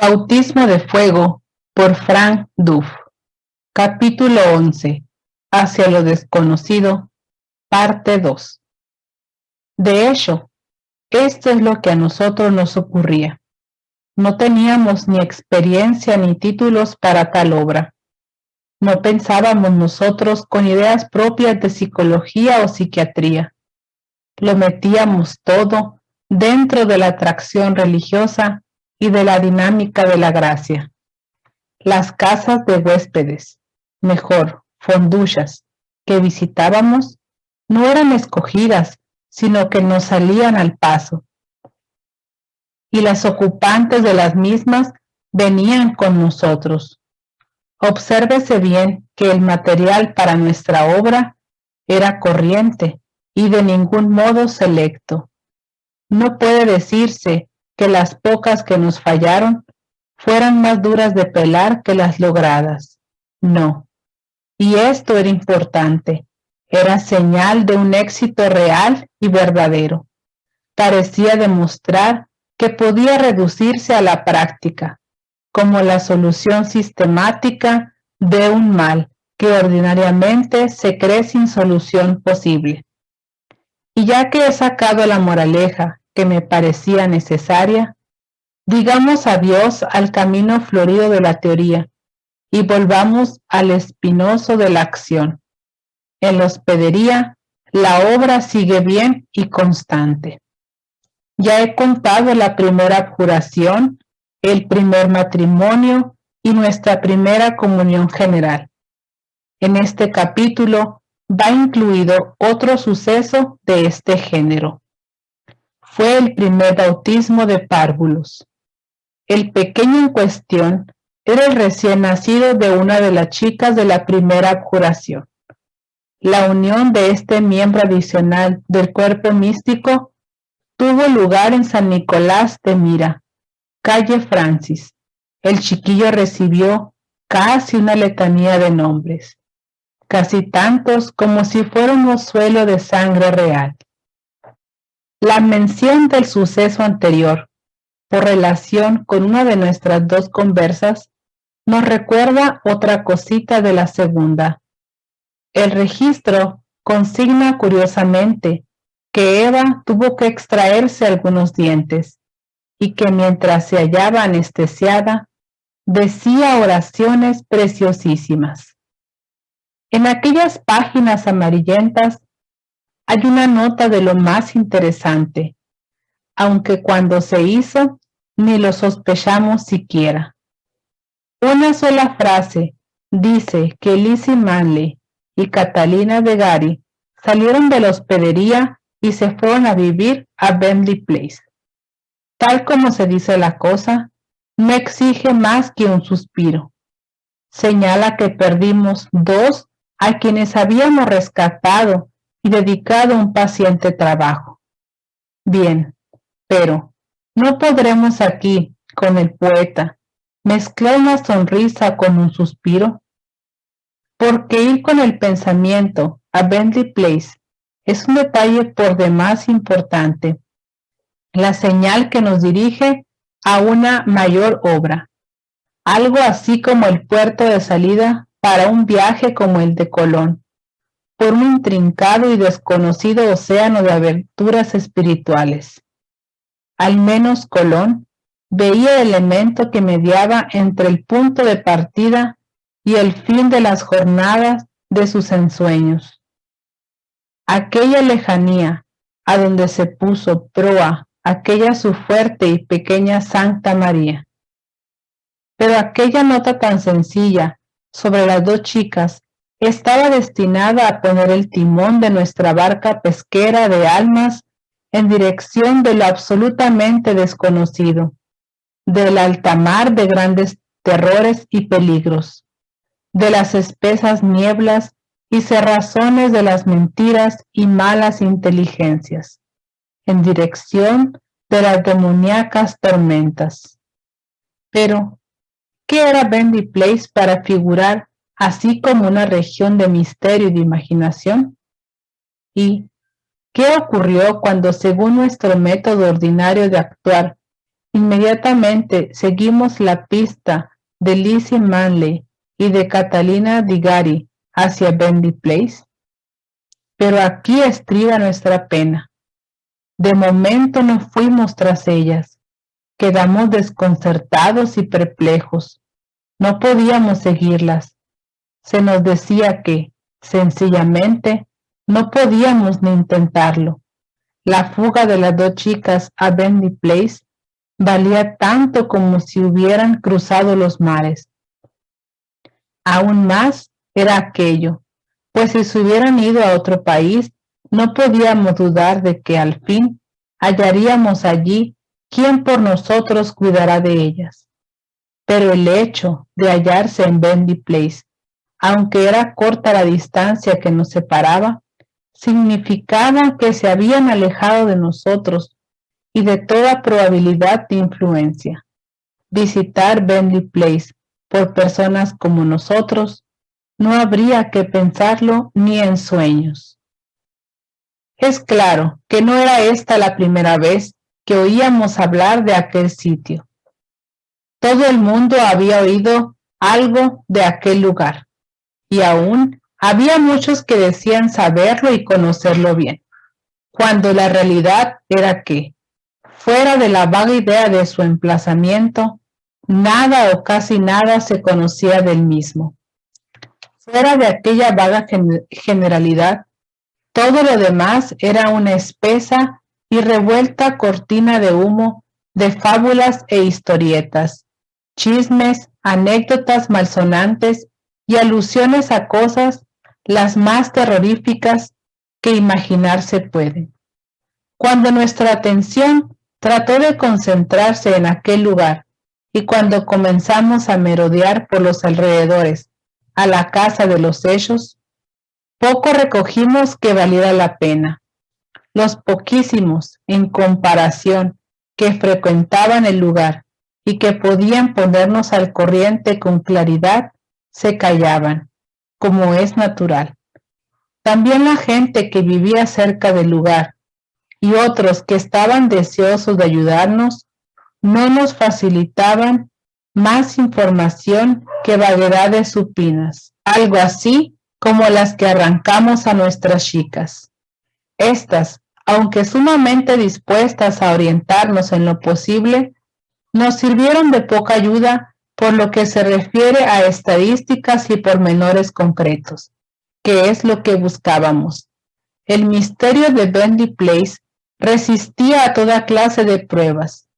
Bautismo de Fuego por Frank Duff. Capítulo 11. Hacia lo desconocido, parte 2. De hecho, esto es lo que a nosotros nos ocurría. No teníamos ni experiencia ni títulos para tal obra. No pensábamos nosotros con ideas propias de psicología o psiquiatría. Lo metíamos todo dentro de la atracción religiosa y de la dinámica de la gracia. Las casas de huéspedes, mejor, fonduchas, que visitábamos, no eran escogidas, sino que nos salían al paso. Y las ocupantes de las mismas venían con nosotros. Obsérvese bien que el material para nuestra obra era corriente y de ningún modo selecto. No puede decirse que las pocas que nos fallaron fueran más duras de pelar que las logradas. No. Y esto era importante. Era señal de un éxito real y verdadero. Parecía demostrar que podía reducirse a la práctica, como la solución sistemática de un mal que ordinariamente se cree sin solución posible. Y ya que he sacado la moraleja que me parecía necesaria, digamos adiós al camino florido de la teoría y volvamos al espinoso de la acción. En la hospedería, la obra sigue bien y constante. Ya he contado la primera abjuración, el primer matrimonio y nuestra primera comunión general. En este capítulo va incluido otro suceso de este género. Fue el primer bautismo de párvulos. El pequeño en cuestión era el recién nacido de una de las chicas de la primera abjuración. La unión de este miembro adicional del cuerpo místico tuvo lugar en San Nicolás de Mira, calle Francis. El chiquillo recibió casi una letanía de nombres, casi tantos como si fuera un mozuelo de sangre real. La mención del suceso anterior, por relación con una de nuestras dos conversas, nos recuerda otra cosita de la segunda. El registro consigna curiosamente que Eva tuvo que extraerse algunos dientes y que mientras se hallaba anestesiada, decía oraciones preciosísimas. En aquellas páginas amarillentas hay una nota de lo más interesante, aunque cuando se hizo ni lo sospechamos siquiera. Una sola frase dice que Lizzie Manley y Catalina de Gary salieron de la hospedería y se fueron a vivir a Bentley Place. Tal como se dice la cosa, no exige más que un suspiro. Señala que perdimos dos a quienes habíamos rescatado y dedicado un paciente trabajo. Bien, pero no podremos aquí, con el poeta, mezclar una sonrisa con un suspiro, porque ir con el pensamiento a Bentley Place es un detalle por demás importante, la señal que nos dirige a una mayor obra, algo así como el puerto de salida para un viaje como el de Colón, por un intrincado y desconocido océano de aventuras espirituales. Al menos Colón veía el elemento que mediaba entre el punto de partida y el fin de las jornadas de sus ensueños. Aquella lejanía a donde se puso proa aquella su fuerte y pequeña Santa María. Pero aquella nota tan sencilla sobre las dos chicas estaba destinada a poner el timón de nuestra barca pesquera de almas en dirección de lo absolutamente desconocido, del altamar de grandes terrores y peligros, de las espesas nieblas y cerrazones de las mentiras y malas inteligencias, en dirección de las demoníacas tormentas. Pero, ¿qué era Bentley Place para figurar así como una región de misterio y de imaginación? ¿Y qué ocurrió cuando, según nuestro método ordinario de actuar, Inmediatamente seguimos la pista de Lizzie Manley y de Catalina Digari hacia Bentley Place. Pero aquí estriba nuestra pena. De momento no fuimos tras ellas. Quedamos desconcertados y perplejos. No podíamos seguirlas. Se nos decía que, sencillamente, no podíamos ni intentarlo. La fuga de las dos chicas a Bentley Place valía tanto como si hubieran cruzado los mares. Aún más era aquello, pues si se hubieran ido a otro país, no podíamos dudar de que al fin hallaríamos allí quien por nosotros cuidará de ellas. Pero el hecho de hallarse en Bentley Place, aunque era corta la distancia que nos separaba, significaba que se habían alejado de nosotros y de toda probabilidad de influencia. Visitar Bentley Place por personas como nosotros no habría que pensarlo ni en sueños. Es claro que no era esta la primera vez que oíamos hablar de aquel sitio. Todo el mundo había oído algo de aquel lugar, y aún había muchos que decían saberlo y conocerlo bien, cuando la realidad era que, fuera de la vaga idea de su emplazamiento, nada o casi nada se conocía del mismo. Fuera de aquella vaga generalidad, todo lo demás era una espesa y revuelta cortina de humo de fábulas e historietas, chismes, anécdotas malsonantes y alusiones a cosas las más terroríficas que imaginarse pueden. Cuando nuestra atención trató de concentrarse en aquel lugar y cuando comenzamos a merodear por los alrededores a la casa de los hechos, poco recogimos que valiera la pena. Los poquísimos, en comparación, que frecuentaban el lugar y que podían ponernos al corriente con claridad, se callaban, como es natural. También la gente que vivía cerca del lugar y otros que estaban deseosos de ayudarnos, no nos facilitaban más información que vaguedades supinas, algo así como las que arrancamos a nuestras chicas. Estas, aunque sumamente dispuestas a orientarnos en lo posible, nos sirvieron de poca ayuda por lo que se refiere a estadísticas y pormenores concretos, que es lo que buscábamos. El misterio de Bentley Place resistía a toda clase de pruebas.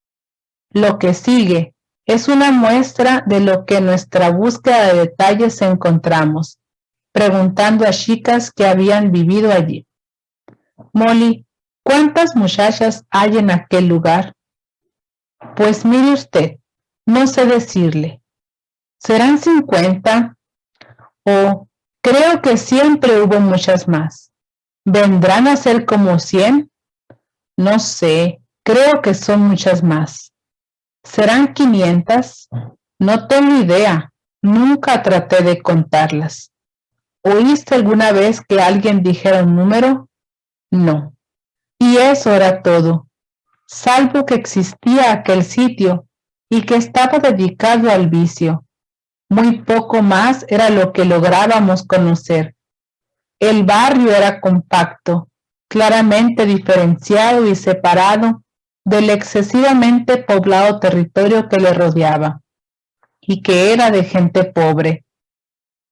Lo que sigue es una muestra de lo que en nuestra búsqueda de detalles encontramos, preguntando a chicas que habían vivido allí. Molly, ¿cuántas muchachas hay en aquel lugar? Pues mire usted, no sé decirle. ¿Serán 50? O creo que siempre hubo muchas más. ¿Vendrán a ser como 100? No sé, creo que son muchas más. ¿Serán 500? No tengo idea, nunca traté de contarlas. ¿Oíste alguna vez que alguien dijera un número? No. Y eso era todo, salvo que existía aquel sitio y que estaba dedicado al vicio. Muy poco más era lo que lográbamos conocer. El barrio era compacto, claramente diferenciado y separado del excesivamente poblado territorio que le rodeaba, y que era de gente pobre.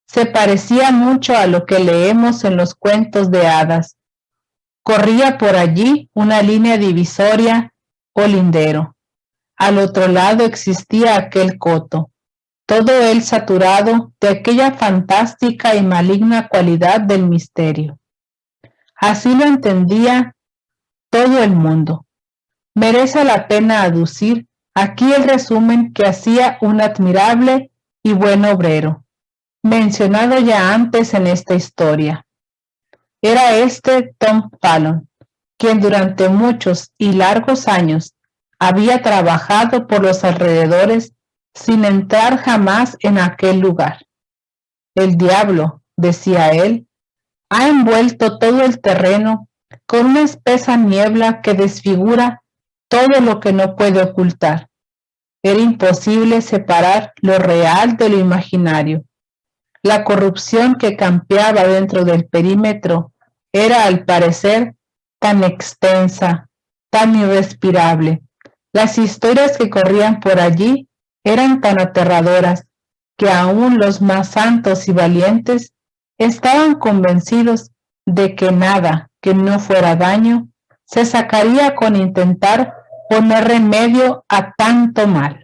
Se parecía mucho a lo que leemos en los cuentos de hadas. Corría por allí una línea divisoria o lindero. Al otro lado existía aquel coto, todo él saturado de aquella fantástica y maligna cualidad del misterio. Así lo entendía todo el mundo. Merece la pena aducir aquí el resumen que hacía un admirable y buen obrero, mencionado ya antes en esta historia. Era este Tom Fallon, quien durante muchos y largos años había trabajado por los alrededores sin entrar jamás en aquel lugar. El diablo, decía él, ha envuelto todo el terreno con una espesa niebla que desfigura todo lo que no puede ocultar. Era imposible separar lo real de lo imaginario. La corrupción que campeaba dentro del perímetro era, al parecer, tan extensa, tan irrespirable. Las historias que corrían por allí eran tan aterradoras que aún los más santos y valientes estaban convencidos de que nada que no fuera daño se sacaría con intentar poner remedio a tanto mal.